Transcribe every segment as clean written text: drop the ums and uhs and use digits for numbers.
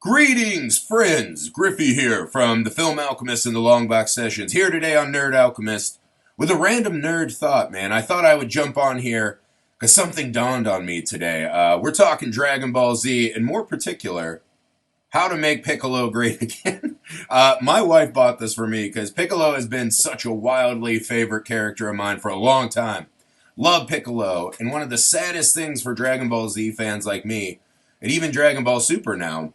Greetings, friends! Griffey here from the Film Alchemist and the Longbox Sessions, here today on Nerd Alchemist with a random nerd thought, man. I thought I would jump on here because something dawned on me today. We're talking Dragon Ball Z, and more particular, how to make Piccolo great again. My wife bought this for me because Piccolo has been such a wildly favorite character of mine for a long time. Love Piccolo, and one of the saddest things for Dragon Ball Z fans like me, and even Dragon Ball Super now,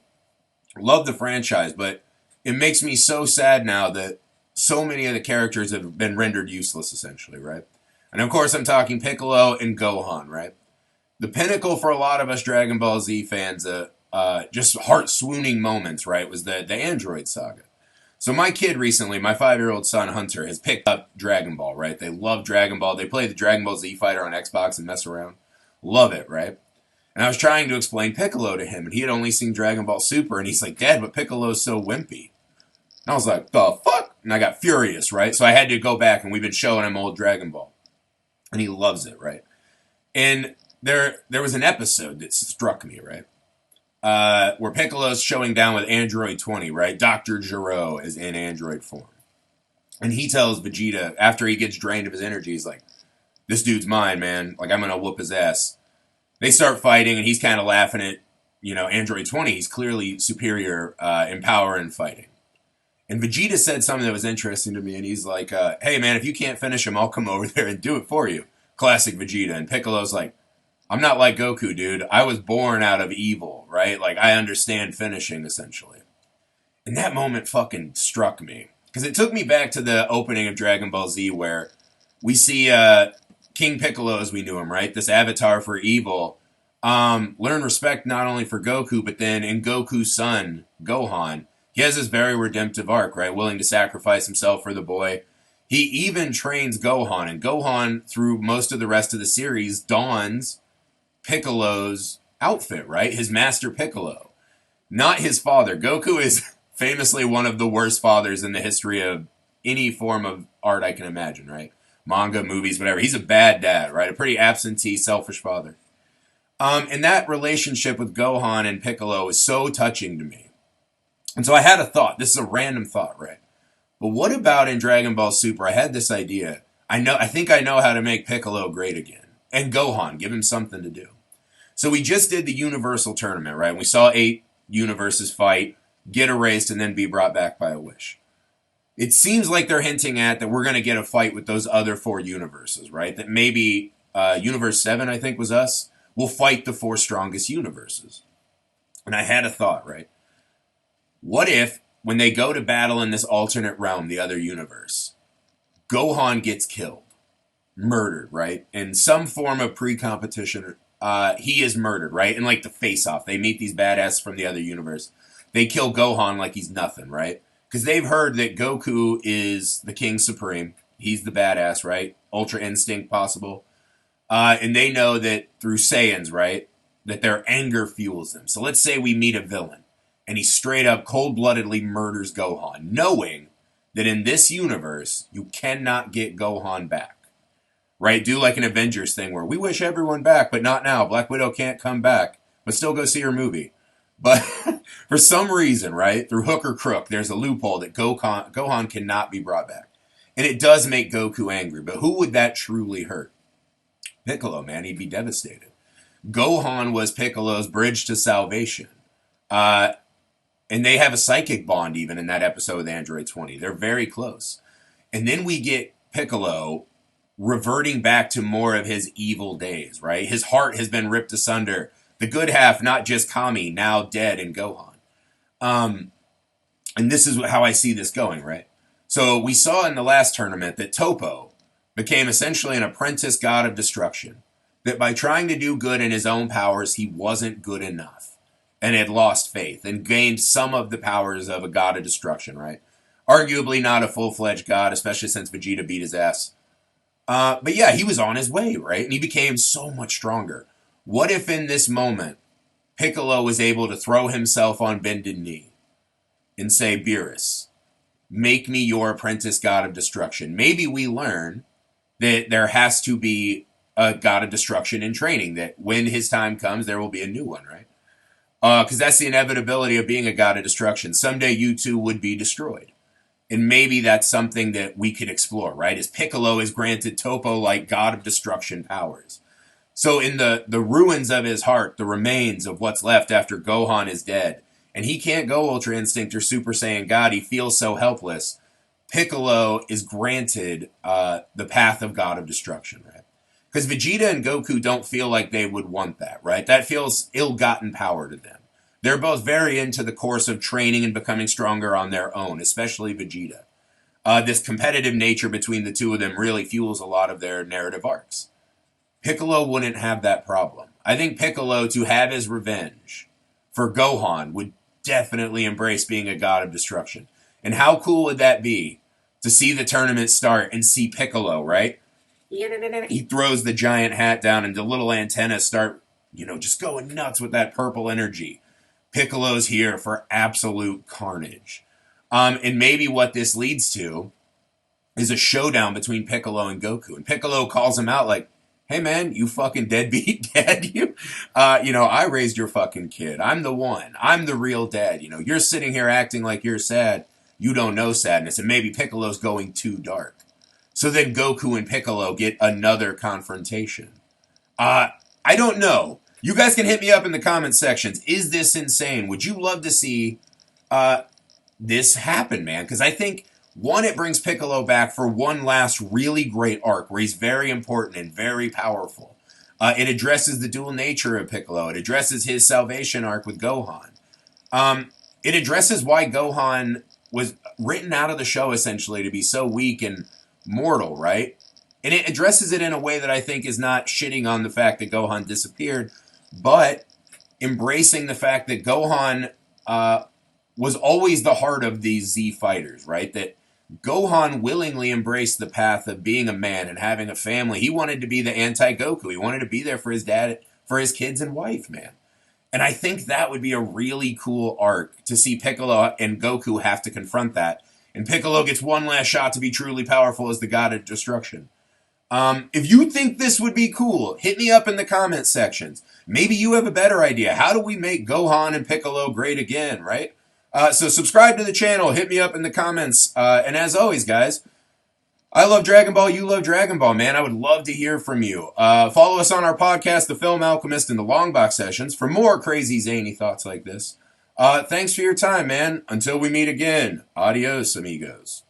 love the franchise, but it makes me so sad now that so many of the characters have been rendered useless, essentially, right? And of course, I'm talking Piccolo and Gohan, right? The pinnacle for a lot of us Dragon Ball Z fans, just heart-swooning moments, right, was the Android saga. So my kid recently, my 5-year-old son Hunter, has picked up Dragon Ball, right? They love Dragon Ball. They play the Dragon Ball Z Fighter on Xbox and mess around. Love it, right? And I was trying to explain Piccolo to him, and he had only seen Dragon Ball Super, and he's like, Dad, but Piccolo's so wimpy. And I was like, the fuck? And I got furious, right? So I had to go back, and we've been showing him old Dragon Ball. And he loves it, right? And there was an episode that struck me, right? Where Piccolo's showing down with Android 20, right? Dr. Gero is in Android form. And he tells Vegeta, after he gets drained of his energy, he's like, this dude's mine, man. Like, I'm going to whoop his ass. They start fighting, and he's kind of laughing at, Android 20. He's clearly superior in power and fighting. And Vegeta said something that was interesting to me, and he's like, hey, man, if you can't finish him, I'll come over there and do it for you. Classic Vegeta. And Piccolo's like, I'm not like Goku, dude. I was born out of evil, right? Like, I understand finishing, essentially. And that moment fucking struck me. Because it took me back to the opening of Dragon Ball Z, where we see King Piccolo as we knew him, right? This avatar for evil. Learn respect not only for Goku, but then in Goku's son, Gohan, he has this very redemptive arc, right? Willing to sacrifice himself for the boy. He even trains Gohan, and Gohan, through most of the rest of the series, dons Piccolo's outfit, right? His master Piccolo. Not his father. Goku is famously one of the worst fathers in the history of any form of art I can imagine, right? Manga, movies, whatever. He's a bad dad, right? A pretty absentee, selfish father. And that relationship with Gohan and Piccolo is so touching to me. And so I had a thought. This is a random thought, right? But what about in Dragon Ball Super? I had this idea. I think I know how to make Piccolo great again. And Gohan, give him something to do. So we just did the Universal Tournament, right? We saw 8 universes fight, get erased, and then be brought back by a wish. It seems like they're hinting at that we're going to get a fight with those other 4 universes, right? That maybe Universe 7, I think, was us, will fight the 4 strongest universes. And I had a thought, right? What if, when they go to battle in this alternate realm, the other universe, Gohan gets killed, murdered, right? In some form of pre-competition, he is murdered, right? In like the face-off, they meet these badasses from the other universe. They kill Gohan like he's nothing, right? Because they've heard that Goku is the King Supreme. He's the badass, right? Ultra instinct possible. And they know that through Saiyans, right? That their anger fuels them. So let's say we meet a villain. And he straight up cold-bloodedly murders Gohan. Knowing that in this universe, you cannot get Gohan back. Right? Do like an Avengers thing where we wish everyone back, but not now. Black Widow can't come back. But still go see her movie. But for some reason, right, through hook or crook, there's a loophole that Gohan cannot be brought back. And it does make Goku angry. But who would that truly hurt? Piccolo, man. He'd be devastated. Gohan was Piccolo's bridge to salvation. And they have a psychic bond even in that episode with Android 20. They're very close. And then we get Piccolo reverting back to more of his evil days, right? His heart has been ripped asunder. The good half, not just Kami, now dead in Gohan. And this is how I see this going, right? So we saw in the last tournament that Topo became essentially an apprentice god of destruction. That by trying to do good in his own powers, he wasn't good enough. And had lost faith and gained some of the powers of a god of destruction, right? Arguably not a full-fledged god, especially since Vegeta beat his ass. But yeah, he was on his way, right? And he became so much stronger. What if in this moment, Piccolo was able to throw himself on bended knee and say, Beerus, make me your apprentice god of destruction. Maybe we learn that there has to be a god of destruction in training, that when his time comes, there will be a new one, right? Because that's the inevitability of being a god of destruction. Someday you two would be destroyed. And maybe that's something that we could explore, right? As Piccolo is granted Topo-like god of destruction powers. So in the ruins of his heart, the remains of what's left after Gohan is dead, and he can't go Ultra Instinct or Super Saiyan God, he feels so helpless. Piccolo is granted the path of God of Destruction, right? Because Vegeta and Goku don't feel like they would want that, right? That feels ill-gotten power to them. They're both very into the course of training and becoming stronger on their own, especially Vegeta. This competitive nature between the two of them really fuels a lot of their narrative arcs. Piccolo wouldn't have that problem. I think Piccolo, to have his revenge for Gohan, would definitely embrace being a god of destruction. And how cool would that be to see the tournament start and see Piccolo, right? He throws the giant hat down and the little antennas start, just going nuts with that purple energy. Piccolo's here for absolute carnage. And maybe what this leads to is a showdown between Piccolo and Goku. And Piccolo calls him out like, hey man, you fucking deadbeat dad, I raised your fucking kid. I'm the one. I'm the real dad. You're sitting here acting like you're sad. You don't know sadness. And maybe Piccolo's going too dark. So then Goku and Piccolo get another confrontation. I don't know. You guys can hit me up in the comment sections. Is this insane? Would you love to see this happen, man? Because I think, one, it brings Piccolo back for one last really great arc where he's very important and very powerful. It addresses the dual nature of Piccolo. It addresses his salvation arc with Gohan. It addresses why Gohan was written out of the show, essentially, to be so weak and mortal, right? And it addresses it in a way that I think is not shitting on the fact that Gohan disappeared, but embracing the fact that Gohan was always the heart of these Z fighters, right? That Gohan willingly embraced the path of being a man and having a family. He wanted to be the anti-Goku. He wanted to be there for his dad, for his kids and wife, man. And I think that would be a really cool arc to see Piccolo and Goku have to confront that. And Piccolo gets one last shot to be truly powerful as the god of destruction. If you think this would be cool, hit me up in the comment sections. Maybe you have a better idea. How do we make Gohan and Piccolo great again, right? So subscribe to the channel. Hit me up in the comments. And as always, guys, I love Dragon Ball. You love Dragon Ball, man. I would love to hear from you. Follow us on our podcast, The Film Alchemist, and the Long Box Sessions for more crazy, zany thoughts like this. Thanks for your time, man. Until we meet again, adios, amigos.